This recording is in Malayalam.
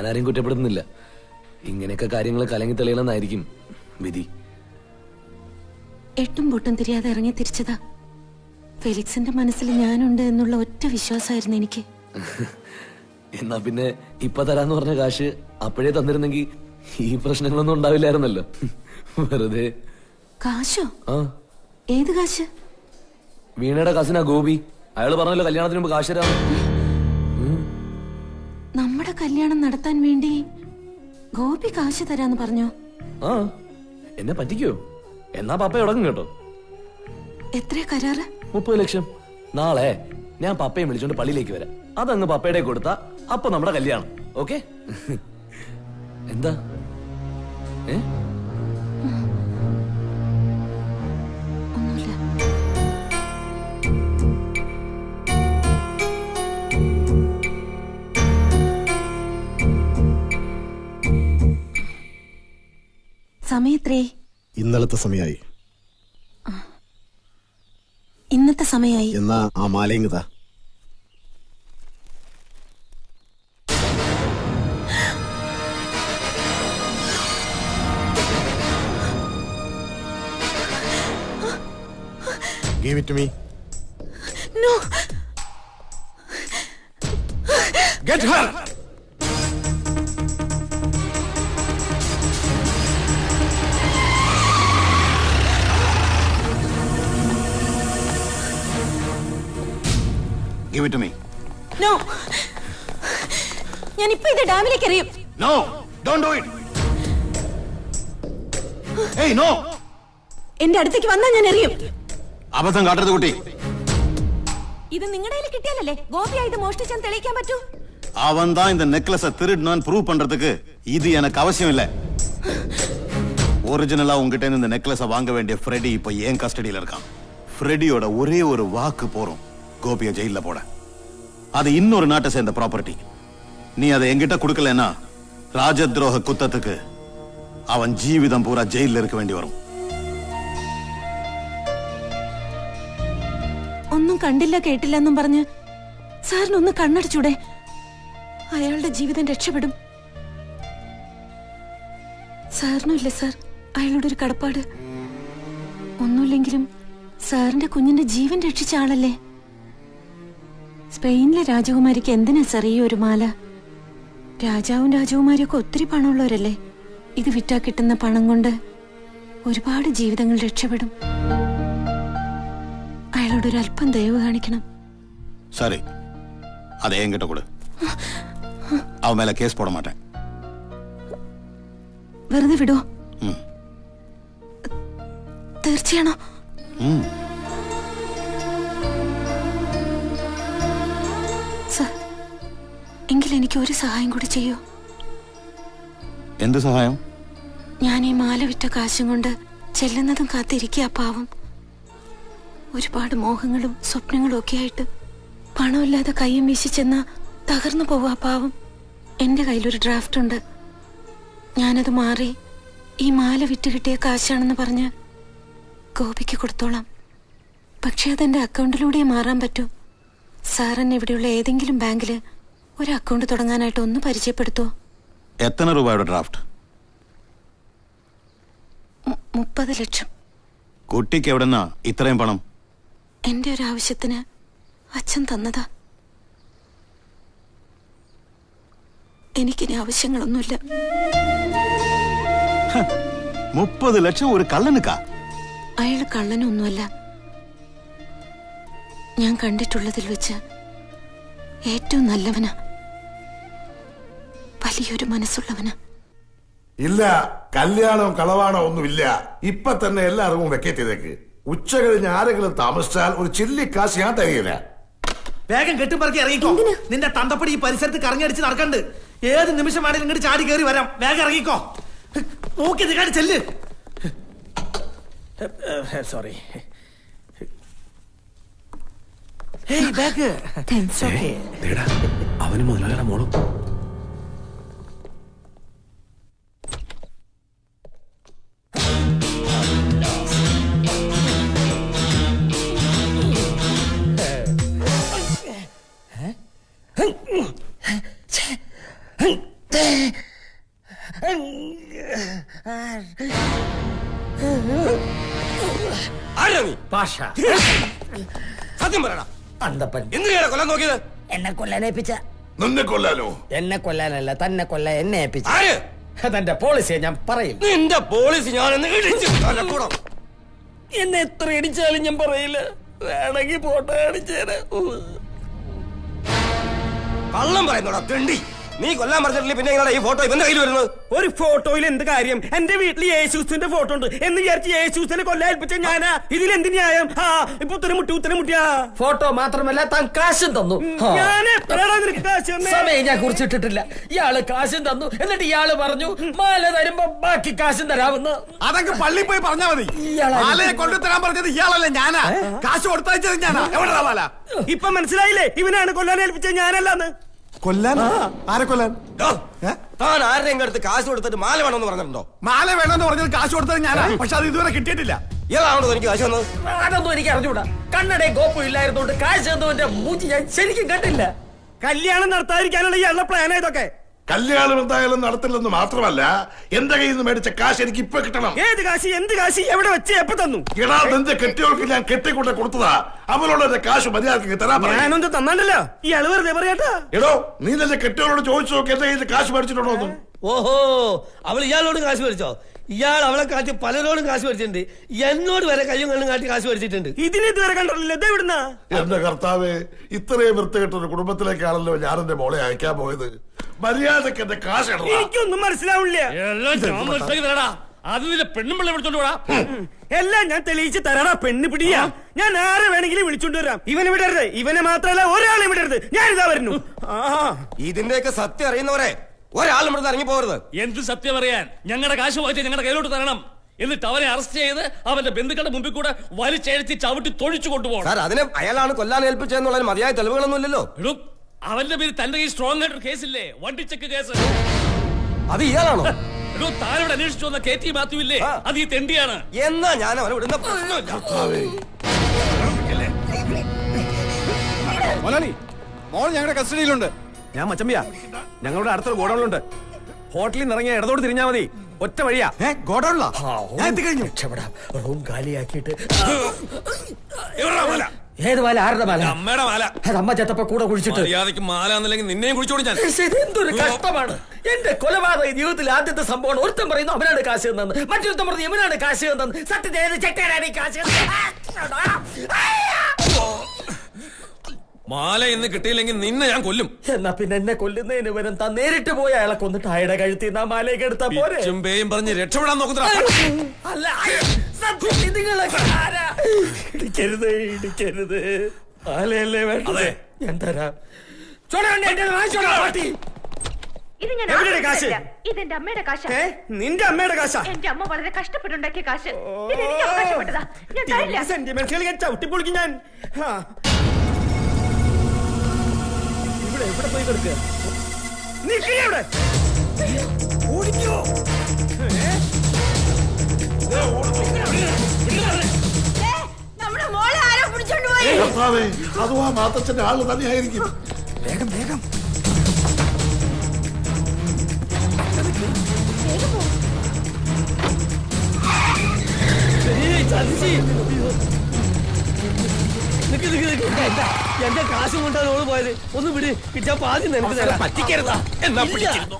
ആരെയും കുറ്റപ്പെടുത്തുന്നില്ല. ഇങ്ങനെയൊക്കെ കാര്യങ്ങൾ കലങ്ങി തെളിയണമെന്നായിരിക്കും വിധി. എട്ടും പൊട്ടും തിരിയാതെ ഇറങ്ങി തിരിച്ചതാ. ഫെലിക്സിന്റെ മനസ്സിൽ ഞാനുണ്ട് എന്നുള്ള ഒറ്റ വിശ്വാസമായിരുന്നു എനിക്ക്. എന്നാ പിന്നെ ഇപ്പൊ തരാന്ന് പറഞ്ഞ കാശ് അപ്പോഴേ തന്നിരുന്നെങ്കിൽ ഈ പ്രശ്നങ്ങളൊന്നും ഉണ്ടാവില്ലായിരുന്നല്ലോ. വെറുതെ. കാശോ? ആ, ഏത് കാശ്? വീണയുടെ കസിനാ ഗോപി. അയാള് പറഞ്ഞല്ലോ കല്യാണത്തിന് മുമ്പ് കാശ് തരാം. നമ്മുടെ കല്യാണം നടത്താൻ വേണ്ടി ഗോപി കാശ് തരാന്ന് പറഞ്ഞോ? ആ, എന്നെ പറ്റിക്കോ? എന്നാ പപ്പ ഉടങ്ങും കേട്ടോ. എത്രയാ കരാറ്? 30 ലക്ഷം. നാളെ ഞാൻ പപ്പയെ വിളിച്ചോണ്ട് പള്ളിയിലേക്ക് വരാം. അതങ്ങ് പപ്പയുടെ കൊടുത്താ അപ്പൊ നമ്മുടെ കല്യാണം. ഓക്കെ? എന്താ? ഒന്നുമില്ല. സമയത്രേ? ഇന്നലത്തെ സമയമായി. ഇന്നത്തെ സമയമായി. എന്നാ ആ മാലയിങ്ങതാ. Give it to me. No. Get her. Give it to me. No. ഞാൻ ഇപ്പോ ഇത് ഡാമിലേക്ക് എറിയും. No, don't do it. Hey, no. എന്റെ അടുത്തേക്ക് വന്നാ ഞാൻ എറിയും. അബദ്ധം കാട്ടരുത് കുട്ടി. ഇത് നിങ്ങളുടെ കയ്യിൽ കിട്ടിയാലല്ലേ ഗോപിയാ ഇത് മോഷ്ടിച്ചാൻ തെളിയിക്കാൻ പറ്റൂ. அவன் தான் இந்த நெக்லஸை திருடுனான்னு ப்ரூவ் பண்றதுக்கு இது எனக்கு அவசியம் இல்ல. ஒரிஜினலா உங்ககிட்ட இருந்து இந்த நெக்லஸை வாங்க வேண்டிய ஃப்ரெடி இப்ப ஏன் கஸ்டடியில இருக்கான். ஃப்ரெடியோட ஒரே ஒரு வாக்கு போறோம் கோபியை ஜெயில போட. அது இன்னொரு நாட்டை சேர்ந்த ப்ராப்பர்ட்டி. நீ அதை என்கிட்ட கொடுக்கலன்னா ராஜத்ரோக குத்தத்துக்கு அவன் ஜீவிதம் பூரா ஜெயில இருக்க வேண்டி வரும். ഒന്നും കണ്ടില്ല കേട്ടില്ല എന്നും പറഞ്ഞ് സാറിനൊന്ന് കണ്ണടച്ചൂടെ? അയാളുടെ ജീവിതം രക്ഷപ്പെടും. സാറിനുമില്ല സാർ അയാളുടെ ഒരു കടപ്പാട്. ഒന്നുമില്ലെങ്കിലും സാറിന്റെ കുഞ്ഞിന്റെ ജീവൻ രക്ഷിച്ച ആളല്ലേ. സ്പെയിനിലെ രാജകുമാരിക്ക് എന്തിനാ സാർ ഈ ഒരു മാല? രാജാവും രാജകുമാരിയൊക്കെ ഒത്തിരി പണമുള്ളവരല്ലേ. ഇത് വിറ്റാ കിട്ടുന്ന പണം കൊണ്ട് ഒരുപാട് ജീവിതങ്ങൾ രക്ഷപ്പെടും. അയാളോട് ഒരു അല്പം ദയവ് കാണിക്കണം. சரி, அதை என்கிட்ட கொடு. அவன் மேல கேஸ் போட மாட்டேன். വെറുതെ വിടോ? തീർച്ചയാണോ? സർ, എങ്കിൽ എനിക്ക് ഒരു സഹായം കൂടി ചെയ്യൂ. എന്ത് സഹായം? ഞാൻ ഈ മാല വിറ്റ കാശും കൊണ്ട് ചെല്ലുന്നതും കാത്തിരിക്കുക പാവം. ഒരുപാട് മോഹങ്ങളും സ്വപ്നങ്ങളും ഒക്കെ ആയിട്ട് പണമില്ലാതെ കയ്യും വീശി ചെന്നാ തകർന്നു പോവാ പാവം. എന്റെ കയ്യിലൊരു ഡ്രാഫ്റ്റ് ഉണ്ട്. ഞാനത് മാറി ഈ മാല വിറ്റ് കിട്ടിയ കാശാണെന്ന് പറഞ്ഞ് ഗോപിക്ക് കൊടുത്തോളാം. പക്ഷെ അതെന്റെ അക്കൗണ്ടിലൂടെ മാറാൻ പറ്റൂ. സാറിന് ഇവിടെയുള്ള ഏതെങ്കിലും ബാങ്കില് ഒരു അക്കൗണ്ട് തുടങ്ങാനായിട്ട് ഒന്ന് പരിചയപ്പെടുത്തുവോ? എത്ര രൂപയുടെ ഡ്രാഫ്റ്റ്? 30 ലക്ഷം. കുട്ടിക്ക് എവിടെന്നാ ഇത്രയും പണം? എന്റെ ഒരു ആവശ്യത്തിന് അച്ഛൻ തന്നതാ. എനിക്കിനി ആവശ്യങ്ങളൊന്നുമില്ല. 30 ലക്ഷം ഒരു കള്ളനുക്കാ? അയാൾ കള്ളനൊന്നുമല്ല. ഞാൻ കണ്ടിട്ടുള്ളതിൽ വെച്ച് ഏറ്റവും നല്ലവനാ. വലിയൊരു മനസ്സുള്ളവനാ. ഇല്ല, കല്യാണം കളവാണോ ഒന്നുമില്ല. ഇപ്പൊ തന്നെ എല്ലാ അറിവും വെക്കേറ്റ് ചെയ്തേക്ക്. ഉച്ച കഴിഞ്ഞ് ആരെങ്കിലും താമസിച്ചാൽ ഒരു ചില്ലിക്കാശ് ഞാൻ തരികയില്ല. വേഗം കെട്ടിപ്പറക്കി ഇറങ്ങിക്കോ. നിന്റെ തന്തപ്പടി ഈ പരിസരത്ത് കറങ്ങിയടിച്ച് നടക്കണ്ട്. ഏത് നിമിഷം വേണേലും ഇങ്ങോട്ട് ചാടി കയറി വരാം. വേഗം ഇറങ്ങിക്കോ. നോക്കി നിൽക്കാണ്ട് ചെല്ല്. സോറി. അവന് മുതലാളിയുടെ മോളും. ആരാ നീ? പാഷ സത്യം പറയടാ, അന്തപ്പൻ എന്തിനാണ് കൊല്ലാൻ നോക്കിയത്? എന്നെ കൊല്ലാൻ ഏൽപ്പിച്ച. നിന്നെ കൊല്ലാനോ? എന്നെ കൊല്ലാനല്ല, തന്നെ കൊല്ലാൻ എന്നെ ഏൽപ്പിച്ച. ആര്? അതെന്റെ പോളിസിയെ ഞാൻ പറയില്ല. നിന്റെ പോളിസി ഞാനെന്ന് ഇടിച്ചു തലക്കൂടം. എന്നെ എത്ര ഇടിച്ചാലും ഞാൻ പറയില്ല. വേണമെങ്കിൽ ഫോട്ടോ കാണിച്ചേരാ. കള്ളം പറയുന്നോടാ തെണ്ടി. നീ കൊല്ലാൻ പറഞ്ഞിട്ടില്ല, പിന്നെ എങ്ങനെയാ ഈ ഫോട്ടോ ഇവന്റെ കയ്യിൽ വരുന്നത്? ഒരു ഫോട്ടോയിൽ എന്ത് കാര്യം? എന്റെ വീട്ടിൽ യേശുസിന്റെ ഫോട്ടോ ഉണ്ട് എന്ന് വിചാരിച്ച് യേശുസിനെ കൊല്ലാൽപ്പിച്ച ഞാനാ. ഇതിൽ എന്ത് ന്യായം? ഇപ്പൊ ഉത്തരമുട്ടിയാ. ഫോട്ടോ മാത്രമല്ല, താൻ കാശും തന്നു. ഞാൻ എപ്പോഴാണ് നിനക്ക് കാശ് തന്നേ? സമയം ഞാൻ കുറിച്ചിട്ടിട്ടില്ല. ഇയാള് കാശും തന്നു. എന്നിട്ട് ഇയാള് പറഞ്ഞു മാല തരുമ്പോ ബാക്കി കാശും തരാമെന്ന്. അതൊക്കെ പള്ളി പോയി പറഞ്ഞാ മതി. ഇയാളെ മാലയെ കൊണ്ടുതരാൻ പറഞ്ഞത് ഇയാളല്ലേ, ഞാനാ. കാശ് കൊടുത്തയച്ചത് ഞാനാ. എവിടെയാ മാല? ഇപ്പൊ മനസ്സിലായില്ലേ? ഇവനാണ് കൊല്ലാൻ ഏൽപ്പിച്ചത്, ഞാനല്ലാന്ന്. കൊല്ലാൻ? ആരെ കൊല്ലാൻ? താൻ ആരുടെയും അടുത്ത് കാശ് കൊടുത്തിട്ട് മാല വേണമെന്ന് പറഞ്ഞിട്ടുണ്ടോ? മാല വേണമെന്ന് പറഞ്ഞത് കാശ് കൊടുത്തത് ഞാനാ. പക്ഷെ അത് ഇതുവരെ കിട്ടിയിട്ടില്ല. ഇയാളാണോ എനിക്ക് കാശ് തന്നത്? അതൊന്നും എനിക്ക് അറിഞ്ഞൂടാ. കണ്ണടയും കോപ്പും ഇല്ലായിരുന്നോണ്ട് കാശ് തന്നവന്റെ മൂഞ്ചി ഞാൻ ശരിക്കും കണ്ടില്ല. കല്യാണം നടത്താതിരിക്കാനുള്ള ഇയാളുടെ പ്ലാൻ ഇതൊക്കെ. കല്യാണം എന്തായാലും നടത്തില്ലെന്ന് മാത്രമല്ല, എന്റെ കയ്യിൽ നിന്ന് മേടിച്ച കാശ് എനിക്ക് ഇപ്പൊ കിട്ടണം. ഏത് കാശ്? എന്ത് കാശ്? എവിടെ വെച്ച് എപ്പോ തന്നു? എടാ, നിന്റെ കെട്ടിയോൾക്ക് ഞാൻ കെട്ടിക്കൊണ്ട് കൊടുത്തതാ. അവളോട് എന്റെ കാശ് മര്യാദക്ക് തരാൻ പറയാം. ഞാനൊന്നും തന്നാണ്ടല്ലോ. ഇയാള് വെറുതെ പറയാട്ടാ. എടോ, നീ നിന്റെ കെട്ടിയോളോട് ചോദിച്ചു നോക്കി എന്റെ കയ്യിൽ കാശ് മേടിച്ചിട്ടുണ്ടോ എന്ന്. ഓഹോ, അവൾ ഇയാളോട് കാശ് മേടിച്ചോ? ഇയാൾ അവളെ കാട്ടി പലരോടും കാശ് മേടിച്ചിട്ടുണ്ട്. എന്നോട് വരെ കയ്യും കണ്ണും കാട്ടി കാശ് മേടിച്ചിട്ടുണ്ട്. ഇതിന് ഇതുവരെ കണ്ടിട്ടില്ല. ഇത് എവിടുന്നാ? എന്റെ കർത്താവേ, ഇത്രയും വൃത്തികെട്ട ഒരു കുടുംബത്തിലേക്കാണല്ലോ ഞാൻ എന്റെ മോളെ അയക്കാൻ പോയത്. മര്യാദക്ക് എന്റെ കാശ് ഇടണം. എനിക്കൊന്നും മനസ്സിലാവില്ല. അത് നിന്റെ പെണ്ണുമ്പിള്ള വിളിച്ചോണ്ട് പോടാ. എല്ലാം ഞാൻ തെളിയിച്ച് തരാടാ. പെണ്ണ് പിടിയാ. ഞാൻ ആരെ വേണമെങ്കിലും വിളിച്ചോണ്ട് വരാം. ഇവനെ വിടരുത്. ഇവനെ മാത്രല്ല ഒരാളെ വിടരുത്. ഞാനിതാ വരുന്നു. ഇതിന്റെയൊക്കെ സത്യം അറിയുന്നവരെ ഒരാളും ഇവിടെ ഇറങ്ങി പോകരുത്. എന്ത് സത്യം അറിയാൻ? ഞങ്ങളുടെ കാശ് വാങ്ങിച്ച് ഞങ്ങളുടെ കയ്യിലോട്ട് തരണം. എന്നിട്ട് അവനെ അറസ്റ്റ് ചെയ്ത് അവന്റെ ബന്ധുക്കളുടെ മുമ്പിൽ കൂടെ വലിച്ചെഴുത്തി ചവിട്ടി തൊഴിച്ചു കൊണ്ടുപോകണം. സാർ, അതിനെ അയാളാണ് കൊല്ലാൻ ഏൽപ്പിച്ചെന്നുള്ള മതിയായ തെളിവുകളൊന്നും ഇല്ലല്ലോ. അവന്റെ പേര് തന്റെ കയ്യിൽ സ്ട്രോങ് ആയിട്ടൊരു കേസില്ലേ? വണ്ടിച്ചെക്ക് കേസ്. അത് ഇയാളാണോ? താനോട് അന്വേഷിച്ചു വന്ന KT മാത്യു ഇല്ലേ? അത് ഈ തെണ്ടിയാണ്. എന്നാ ഞാൻ അവനെ വിടുന്ന പ്രശ്നമില്ല. മോലാലി, മോൾ ഞങ്ങളുടെ കസ്റ്റഡിയിലുണ്ട്. ഞാൻ മച്ചമ്പിയാ. ഞങ്ങളുടെ അടുത്തൊരു ഗോഡൌണിലുണ്ട്. ഹോട്ടലിൽ നിന്ന് ഇറങ്ങിയ ഇടതോട് തിരിഞ്ഞാ മതി. ഒറ്റ വഴിയാ. ഗോഡൌണിലാ? ഞാൻ എത്തിക്കഴിഞ്ഞു. റൂം കാലിയാക്കിയിട്ട്. എവിടെടാ മാല? ഏത് മാല? ആരുടെ മാല? അമ്മയുടെ മാല. അത് അമ്മ ചത്തപ്പ കൂടെ കുഴിച്ചിട്ട്. മര്യാദയ്ക്ക് മാല എന്നല്ലെങ്കിൽ നിന്നെയും കുഴിച്ചോടി ഞാൻ. എന്തൊരു കഷ്ടമാണ്. എന്റെ കൊലപാതക ജീവിതത്തിൽ ആദ്യത്തെ സംഭവമാണ്. ഒരുത്തൻ പറയുന്നു അവനാണ് കാശ് തന്നത്, മറ്റൊരുത്തൻ പറഞ്ഞു ഇവനാണ് കാശ് തന്നത്. സത്യത്തെ ഏത് ചെട്ടേരാണ് ഈ കാശ്? മാല ഇന്ന് കിട്ടിയില്ലെങ്കിൽ നിന്നെ ഞാൻ കൊല്ലും. എന്നാ പിന്നെ എന്നെ കൊല്ലുന്നതിന് വരും താൻ നേരിട്ട് പോയി അയാളെ കൊന്നിട്ട് അയാളുടെ കഴുത്തിൽ നാ മാലയൊക്കെ എടുത്താ പോരെ? ചുംബയും പറഞ്ഞ് രക്ഷപ്പെടാൻ നോക്കുന്ന അല്ല, സത്യത്തിൽ നിങ്ങളൊക്കെ ആരാ? ഇടിക്കരുത്, ഇടിക്കരുത്. മാലയല്ലേ വേണ്ടത്? ഞാൻ തരാം. ഇത് ഞാൻ എവിടെയാണ് കാശ്? ആവശ്യമില്ല. ഇതെന്റെ അമ്മയുടെ കാശാ. നിന്റെ അമ്മയുടെ കാശാ? എന്റെ അമ്മ വളരെ കഷ്ടപ്പെട്ടുണ്ടാക്കിയ കാശ്. ഇത് എനിക്ക് അവകാശപ്പെട്ടതാ. ഞാൻ തരില്ല. സെന്റിമെന്റ്സുകൾ ഞാൻ ചവിട്ടിപ്പൊളിക്കും ഞാൻ. ഇവിടെ എവിടെ പോയി കിടക്കുക? നിൽക്കവിടെ. ഓടിക്കോ. നമ്മുടെ മോളെ ആരോ പിടിച്ചോണ്ട് പോയി. കർത്താവേ, അതും ആ മാത്തച്ഛന്റെ ആള് തന്നെയായിരിക്കും. വേഗം വേഗം. എന്റെ കാശും കൊണ്ടാണ് ഓള് പോയത്. ഒന്ന് വിട്, കിട്ടാ പാതി നിനക്ക് തരാം. പറ്റിക്കരുതാ. എന്നാ പിടിച്ചിരുന്നു.